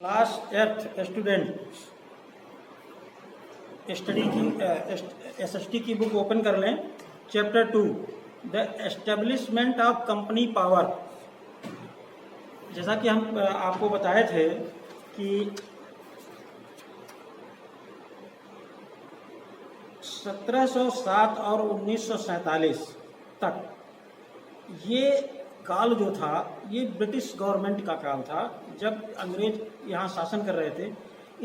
Class 8 student study की SST की book open कर लें। Chapter 2 the establishment of company power. जैसा कि हम आपको बताए थे कि 1707 और 1947 तक ये काल जो था ये ब्रिटिश गवर्नमेंट का काल था, जब अंग्रेज यहाँ शासन कर रहे थे।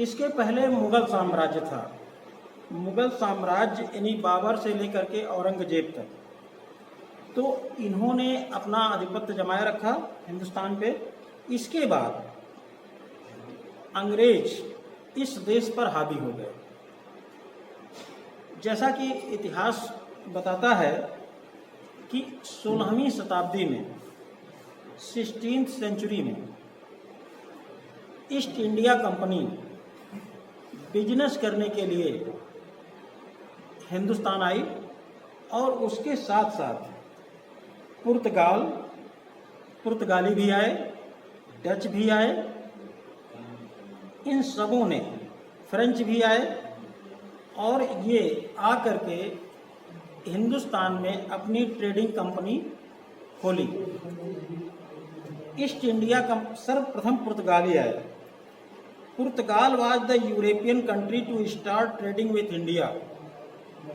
इसके पहले मुगल साम्राज्य था। मुगल साम्राज्य यानी बाबर से लेकर के औरंगजेब तक, तो इन्होंने अपना आधिपत्य जमाए रखा हिंदुस्तान पे। इसके बाद अंग्रेज इस देश पर हावी हो गए। जैसा कि इतिहास बताता है कि 16वीं शताब्दी में 16th सेंचुरी में ईस्ट इंडिया कंपनी बिजनेस करने के लिए हिंदुस्तान आई, और उसके साथ साथ पुर्तगाली भी आए, डच भी आए, इन सबों ने, फ्रेंच भी आए, और ये आकर के हिंदुस्तान में अपनी ट्रेडिंग कंपनी खोली। ईस्ट इंडिया सर्वप्रथम पुर्तगाली आए। Portugal was the European country to start trading with India.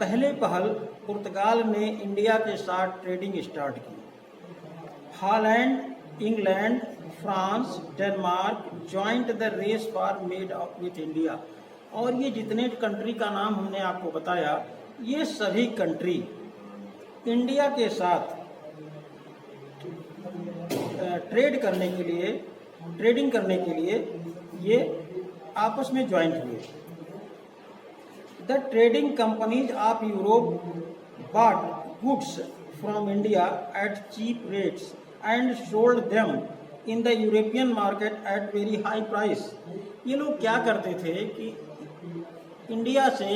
पहले पहल पुर्तगाल ने इंडिया के साथ ट्रेडिंग स्टार्ट की। Holland, England, France, Denmark joined the race for made with India. और ये जितने कंट्री का नाम हमने आपको बताया, ये सभी कंट्री इंडिया के साथ ट्रेडिंग करने के लिए ये आपस में ज्वाइंट हुए। The trading companies of Europe bought goods from India at cheap rates and sold them in the European market at very high price. ये लोग क्या करते थे कि इंडिया से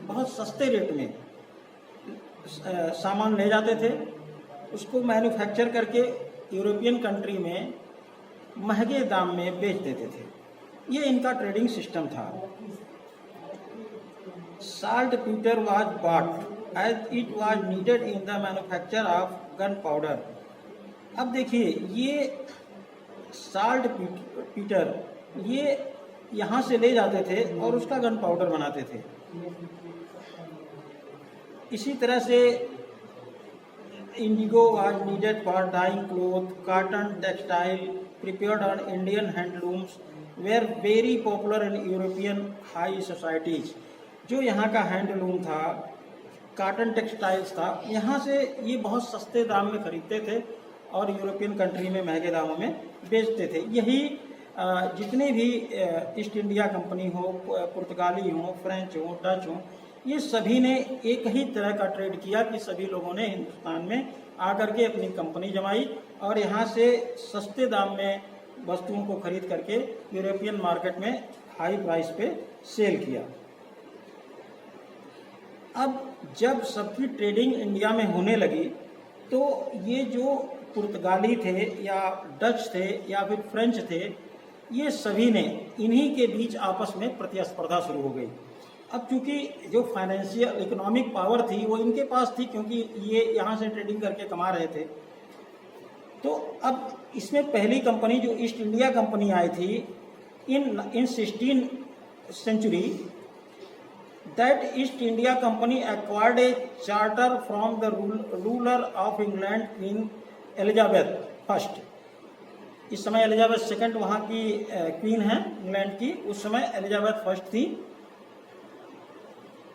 बहुत सस्ते रेट में सामान ले जाते थे, उसको मैन्युफैक्चर करके यूरोपियन कंट्री में महंगे दाम में बेच देते थे। ये इनका ट्रेडिंग सिस्टम था। Saltpetre was bought as it was needed in the manufacture of gunpowder. अब देखिए, ये साल्ट पीटर ये यहाँ से ले जाते थे और उसका गन पाउडर बनाते थे। इसी तरह से indigo was needed for dyeing cloth, cotton textile prepared on Indian handlooms were very popular in European high societies. जो यहाँ का हैंडलूम था, कॉटन टेक्सटाइल्स था, यहाँ से ये बहुत सस्ते दाम में खरीदते थे और यूरोपियन कंट्री में महंगे दामों में बेचते थे। यही जितने भी ईस्ट इंडिया कंपनी हो, पुर्तगाली हो, फ्रेंच हो, डच हो, ये सभी ने एक ही तरह का ट्रेड किया कि सभी लोगों ने हिंदुस्तान में आकर के अपनी कंपनी जमाई और यहाँ से सस्ते दाम में वस्तुओं को खरीद करके यूरोपियन मार्केट में हाई प्राइस पे सेल किया। अब जब सबकी ट्रेडिंग इंडिया में होने लगी, तो ये जो पुर्तगाली थे या डच थे या फिर फ्रेंच थे, ये सभी ने इन्हीं के बीच आपस में प्रतिस्पर्धा शुरू हो गई। अब चूंकि जो फाइनेंशियल इकोनॉमिक पावर थी वो इनके पास थी, क्योंकि ये यहाँ से ट्रेडिंग करके कमा रहे थे। तो अब इसमें पहली कंपनी जो ईस्ट इंडिया कंपनी आई थी in 16th century, that East India company acquired a charter from the ruler of England Queen Elizabeth first. इस समय एलिजाबेथ सेकंड वहाँ की क्वीन है इंग्लैंड की, उस समय एलिजाबेथ फर्स्ट थी।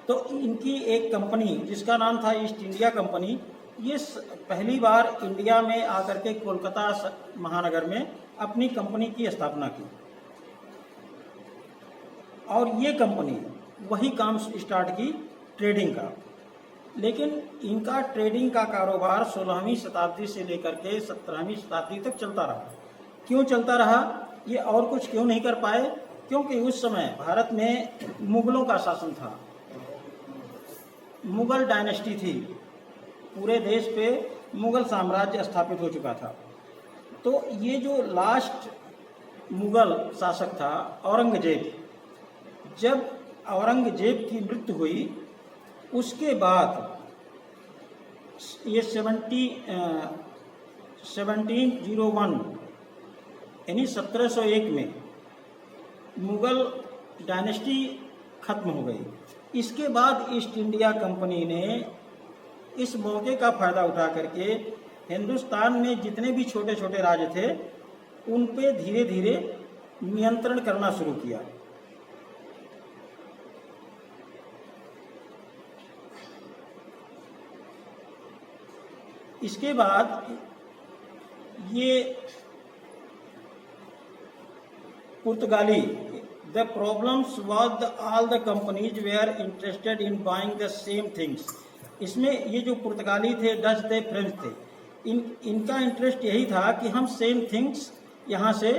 तो इनकी एक कंपनी जिसका नाम था ईस्ट इंडिया कंपनी, ये पहली बार इंडिया में आकर के कोलकाता महानगर में अपनी कंपनी की स्थापना की। और ये कंपनी वही काम स्टार्ट की ट्रेडिंग का। लेकिन इनका ट्रेडिंग का कारोबार 16वीं शताब्दी से लेकर के 17वीं शताब्दी तक चलता रहा। क्यों चलता रहा, ये और कुछ क्यों नहीं कर पाए? क्योंकि उस समय भारत में मुगलों का शासन था, मुगल डायनेस्टी थी, पूरे देश पे मुगल साम्राज्य स्थापित हो चुका था। तो ये जो लास्ट मुगल शासक था औरंगजेब, जब औरंगजेब की मृत्यु हुई उसके बाद ये 1701 यानी 1701 में मुगल डायनेस्टी खत्म हो गई। इसके बाद ईस्ट इंडिया कंपनी ने इस मौके का फायदा उठा करके हिंदुस्तान में जितने भी छोटे छोटे राज्य थे उन पे धीरे धीरे नियंत्रण करना शुरू किया। इसके बाद ये पुर्तगाली, the problems was all the companies were interested in buying the same things. इसमें ये जो पुर्तगाली थे, डच थे, फ्रेंच थे, इनका इंटरेस्ट यही था कि हम सेम थिंग्स यहाँ से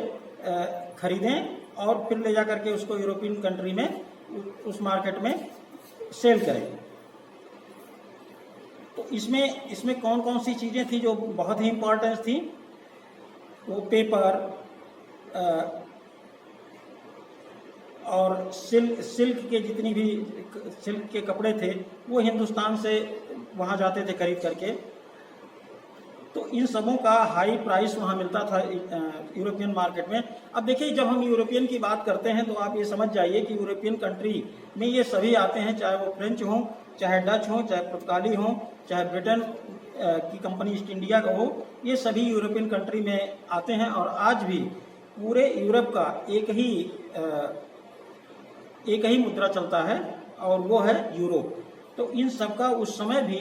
खरीदें और फिर ले जा करके उसको यूरोपियन कंट्री में उस मार्केट में सेल करें। तो इसमें कौन कौन सी चीज़ें थी जो बहुत ही इम्पोर्टेंट थी, वो पेपर और सिल्क के जितनी भी सिल्क के कपड़े थे वो हिंदुस्तान से वहाँ जाते थे खरीद करके। तो इन सबों का हाई प्राइस वहाँ मिलता था यूरोपियन मार्केट में। अब देखिए, जब हम यूरोपियन की बात करते हैं तो आप ये समझ जाइए कि यूरोपियन कंट्री में ये सभी आते हैं, चाहे वो फ्रेंच हों, चाहे डच हों, चाहे पुर्तगाली हों, चाहे ब्रिटेन की कंपनी ईस्ट इंडिया का हो, ये सभी यूरोपियन कंट्री में आते हैं। और आज भी पूरे यूरोप का एक ही मुद्रा चलता है और वो है यूरो। तो इन सब का उस समय भी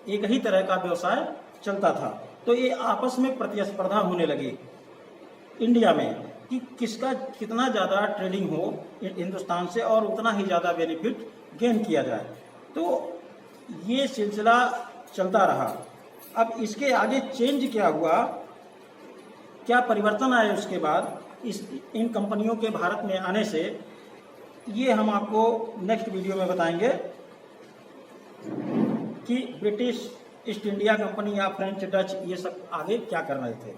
एक ही तरह का व्यवसाय चलता था। तो ये आपस में प्रतिस्पर्धा होने लगी इंडिया में कि किसका कितना ज़्यादा ट्रेडिंग हो हिंदुस्तान से और उतना ही ज़्यादा बेनिफिट गेन किया जाए। तो ये सिलसिला चलता रहा। अब इसके आगे चेंज क्या हुआ, क्या परिवर्तन आए उसके बाद इन कंपनियों के भारत में आने से, ये हम आपको नेक्स्ट वीडियो में बताएंगे कि ब्रिटिश ईस्ट इंडिया कंपनी या फ्रेंच डच ये सब आगे क्या कर रहे थे।